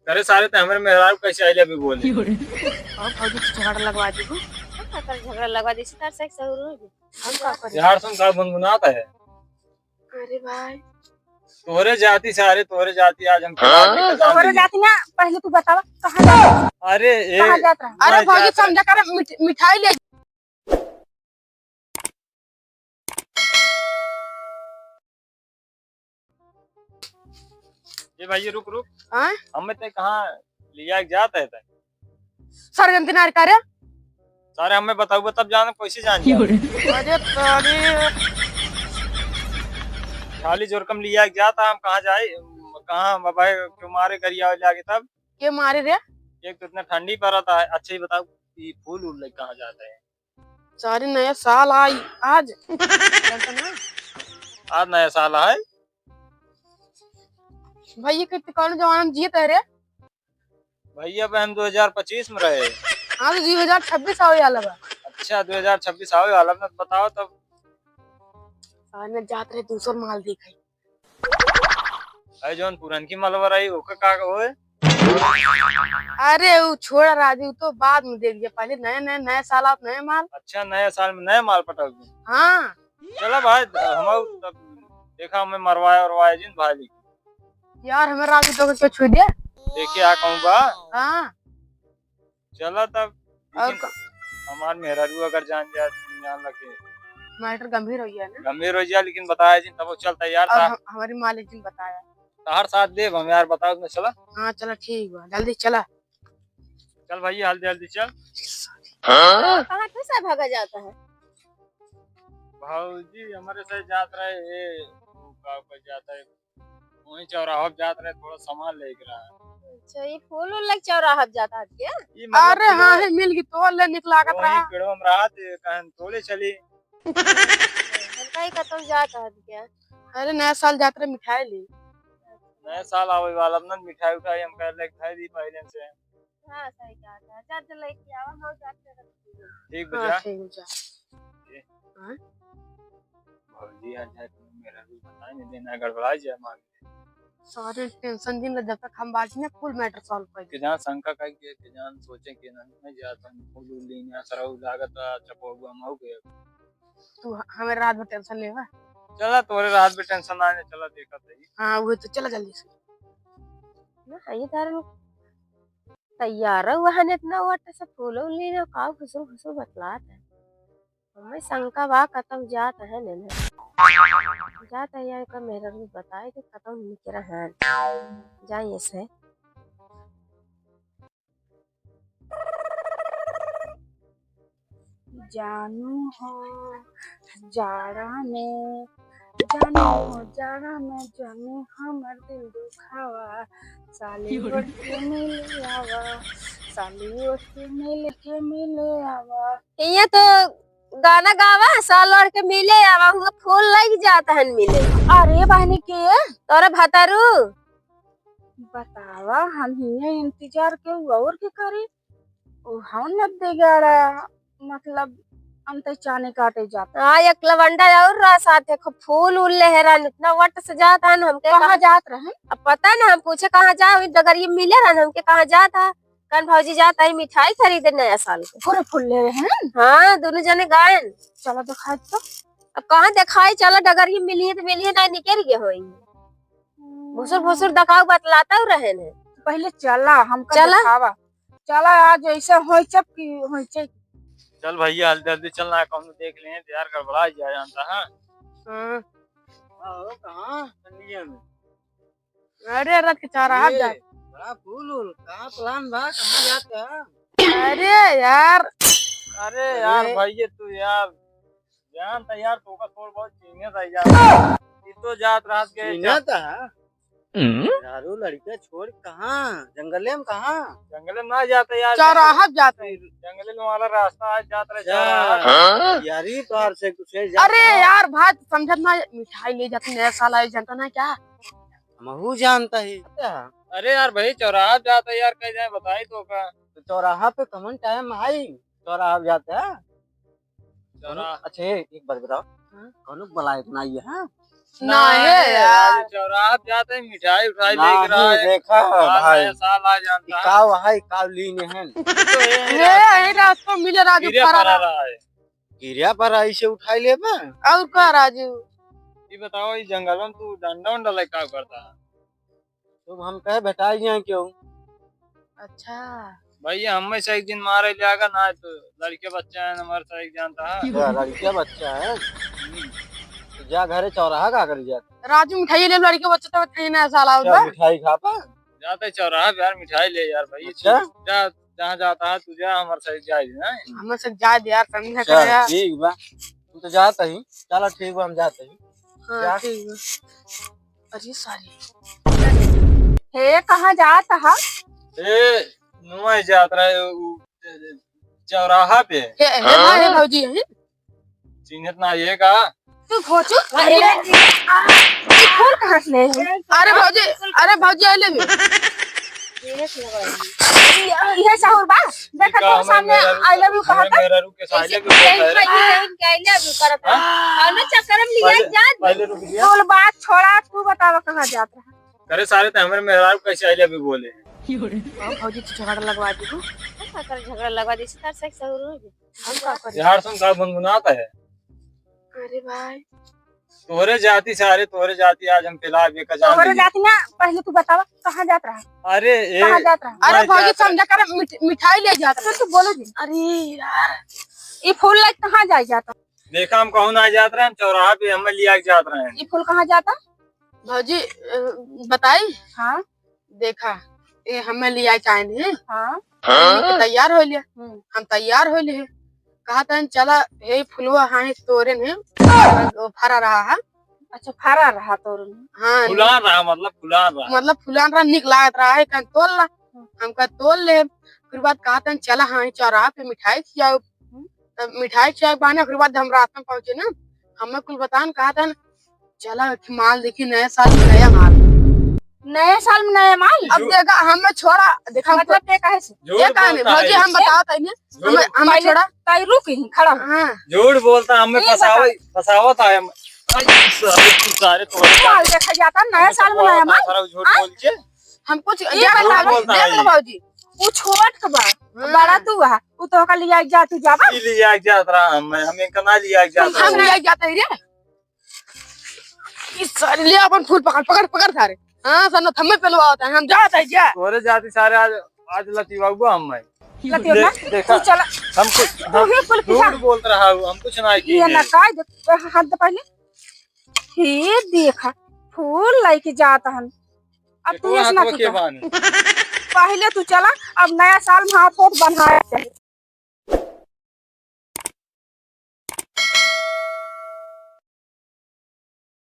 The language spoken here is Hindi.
करे सारे तो हमारे मेहराब कैसे आई अभी बोले। और फौजी से झगड़ा लगवा दी तू। झगड़ा लगा दी तार से हम का करे यार सुन का गुनगुनाता है। अरे भाई तोहरे जाति सारे तोहरे जाति आज हम तोहरे जाती ना पहले तू बतावा कहाँ जाता अरे कहाँ जाता है? अरे फौजी समझा कर मिठाई ले ये भाई रुक रुक हाँ हमें ते कहाँ लिया जाता है सरगंती नार करे सारे हमें बताओ तब जान कैसे जान जाए। अरे तारी खाली जोरकम लिया जाता हम कहाँ जाए कहाँ भाई क्यों मारे करिया जाके तब के मारे रे एक तो इतना ठंडी पर आता है। अच्छा ही बताओ ये फूल उल कहाँ जाता है। सारी नया साल आई आज जानता ना आज नया साल है भाई ये कितने कौन जवान जीत है रे भैया अब हम 2025 में रहे। हाँ तो 2026 आवे वाला बा अच्छा 2026 आवे वाला में बताओ तब सारे में जात रहे दूसर माल दिखाई अरे जौन पुरन की मलवर आई ओका का होए। अरे वो छोड़ राजू तो बाद में देख पहले नए साल आप नए माल अच्छा नया साल में नए माल पटाओगे। हाँ चलो भाई हम तब देखा हमें मरवाया और जिन भाई यार हमें राजू तो क्यों छू दिया देखिए आ कहूँगा हाँ चला तब और हमार मेहरारू अगर जान लगे मैटर गंभीर हो गया ना गंभीर हो जाए लेकिन बताया जिन तब वो चलता यार और था हमारी मालिक ने बताया हर साथ दे हम यार बताओ ना चला हाँ चला ठीक बा जल्दी चला चल भैया जल्दी जल्दी चल। कहाँ कैसा भागा जाता है। भाजी हमारे साथ जात रहे जाता है वही चौराहा जात रहे थोड़ा सामान लेके रहा। अच्छा ये फूल उल लग चौराहा जाता है क्या। ये अरे हाँ है मिल गई तो ले निकला कर रहा पेड़ों में रहा थे कहन तोड़े चली हल्का ही खत्म जाता है क्या। अरे नया साल जात रहे मिठाई ली नया साल आवे वाला ना मिठाई उठाई हम कह ले खाई दी पहले से। हाँ सही कहा था चाचा लेके आवा हम जाते ठीक हाँ बजा ठीक जा हाँ भाजी आज मेरा भी बताई नहीं देना गड़बड़ा जाए मांग सारे टेंशन दिन जब तक हम बात ना फुल मैटर सॉल्व कर के जान शंका का के जान सोचे के ना मैं जाता हूं फूल लेने सरऊ लागत चपोगु हम हो गए तू हमें रात में टेंशन लेवा चला तोरे रात में टेंशन आने चला देखा सही हाँ वो तो चला जल्दी से ना ये तार तैयार हुआ ने इतना वट से फूल लेने का खुशू खुशू बतलात है हमें शंका बा खत्म जात है ने जाता है यार का मेरा भी बताए कि खत्म नहीं कर रहा है जाइए से जानू हो जाड़ा में जानू हमर दिल दुखावा साली ओढ़ के मिले आवा साली ओढ़ के मिले आवा ये तो गाना गावा साल और के मिले आवा हुआ फूल लग जाता है मिले। अरे बहनी के तोरा भतारू बतावा हम ही इंतजार के और के करे ओ हम न देगाड़ा मतलब अंत चाने काटे जाता हाँ एक लवंडा और रहा साथ है फूल उल लहरा इतना वट से जाता है हमके कहाँ जात रहे अब पता ना हम पूछे कहाँ जा डगर ये मिले रहा हमके कहाँ जाता कन भौजी जाता है मिठाई खरीदे नया साल के पूरे फूल ले रहे हैं हाँ दोनों जने गए चलो दिखाई तो अब कहाँ दिखाई चला डगर ये मिलिए तो मिलिए ना निकल गए हो भुसुर भुसुर दखाव बतलाता रहे ने पहले चला हम चला? दिखावा चला आज ऐसा होई चप की होई चे चल भैया जल्दी जल्दी चलना कौन देख लें यार गड़बड़ा जा जानता है। हाँ आओ कहां ठंडिया में अरे रथ के चौराहा जा बड़ा फूल कहां प्लान बा कहां जाते हैं। अरे यार अरे यार भैया तू यार जानता यार तो का थोड़ा बहुत चीने रह जा ये तो जात रात के जाता है यारो लड़के छोड़ कहाँ जंगले में कहाँ जंगल में ना जाते यार चौराहा जाते हैं जंगल में वाला रास्ता आज जात रहे यारी पार से कुछ है अरे यार भाई समझत ना मिठाई ले जाते नया साल आए जानता ना क्या महू जानता है अरे यार भाई चौराहा जाता यार कहीं जाए बताई तो का तो चौराहा पे कमन टाइम आई चौराहा जाता है चौराहा अच्छा एक बात बताओ कौन बलाई बनाई है नहीं यार। चौराहा पे जाते हैं मिठाई उठाई नहीं लेके रहा है। देखा भाई नया साल आ जानता है। काव है काव लीने हैं तो ये रास्ता मिले राजू गिरे फरा पड़ा रहा है। गिरिया पर आई से उठाई ले बा और का राजू। ये बताओ ये जंगलों में तू डंडा उंडा लेके क्या करता है? तो हम कहे बेटा यहाँ क्यों अच्छा भैया हमें से एक दिन मारे जाएगा ना तो लड़के बच्चे हैं हमारे से एक जानता है। लड़किया बच्चा है तो जा घरे चौराहा का कर जा राजू मिठाई ले लड़के बच्चे तो बताइए नया साल आओ क्या मिठाई खा पा जाते चौराहा पे यार मिठाई ले यार भाई। अच्छा। जा जहाँ जाता है तू जा हमारे साथ जाए ना। हमें से जा दे यार समझा चल कर यार। ठीक बा तू तो जाता ही चलो ठीक बा हम जाते ही हाँ क्या? ठीक है। अरे सॉरी। हे कहाँ जाता है? ए नुआ यात्रा चौराहा पे हे भौजी है चिन्हत ना ये का। तू घोचू अरे ये फूल कहाँ से ले आई? अरे भौजी आई ले ये साहुर बा देखा तो सामने आई लव यू कहा था। मेरा रुक के साले भी बोलता है। पहले रुक गया बोल बात छोड़ा तू बतावा कहाँ जात रहा। करे सारे तो हमारे मेहरारू कैसे आई भी बोले हैं। भौजी तो झगड़ा लगवा दी झगड़ा लगा दी तार से साहुर हो गया। हम का करें। यार सुन का गुनगुनाता है। अरे भाई तोहरे जाति सारे तोहरे जाति आज हम पिला भी का तोहरे जान जाती ना पहले तू बतावा कहाँ जात रहा। अरे कहाँ जात रहा? अरे भौजी समझा कर मिठाई ले जाता तो तू बोलो जी। अरे यार ये फूल लाइक कहाँ जाए जाता? देखा हम कहूँ ना जात रहे हैं चौराहा पे हमें लिया के जात रहे हैं। ये फूल कहाँ जाता? भौजी बताई हाँ देखा ये हमें लिया चाहिए हाँ तैयार हो लिया हम तैयार हो लिए कहा था चला हे फुलवा हाँ तोरे ने फरा रहा है। अच्छा फरा रहा तो हाँ फुलान रहा मतलब फुलान रहा निक लागत रहा है कहीं तोल ला हम कहा तोल ले फिर बाद कहा था चला हाँ चौराहा पे मिठाई खिलाओ तब मिठाई खिलाओ बाने फिर बाद हम रात में पहुंचे ना हमें कुल बतान कहा था चला माल देखी नए साल में नया माल नए साल में नया माल। अब देखा हमें छोड़ा देखा मतलब ते कहे से ये कहानी भौजी हम बताओ हमें हमें छोड़ा कहीं रुक ही खड़ा हो। हाँ झूठ बोलता हमें फसावत है सारे माल देखा जाता नया साल में नया माल। झूठ बोल के हम कुछ ये बता देख लो भौजी वो छोट के बा बड़ा तू है वो तो का लिया जा तू जावा लिया के जात रहा हमें कना लिया के जात हम ले जाते हैं रे इस सारे ले अपन फूल पकड़ सारे हाँ सर थम्मे पेलवा होता है हम जाते हैं क्या तोरे जाति सारे आज लतीवा हुआ हम लतियो ना देखा तू चला हम कुछ तू ही फूल की झूठ बोल रहा हूँ हम कुछ नहीं ये किए ना काय हाथ दे पहले हे देखा फूल लेके जाता हम अब तू ये ना के बानी पहले तू चला अब नया साल में हाथ बन्हाया चाहिए।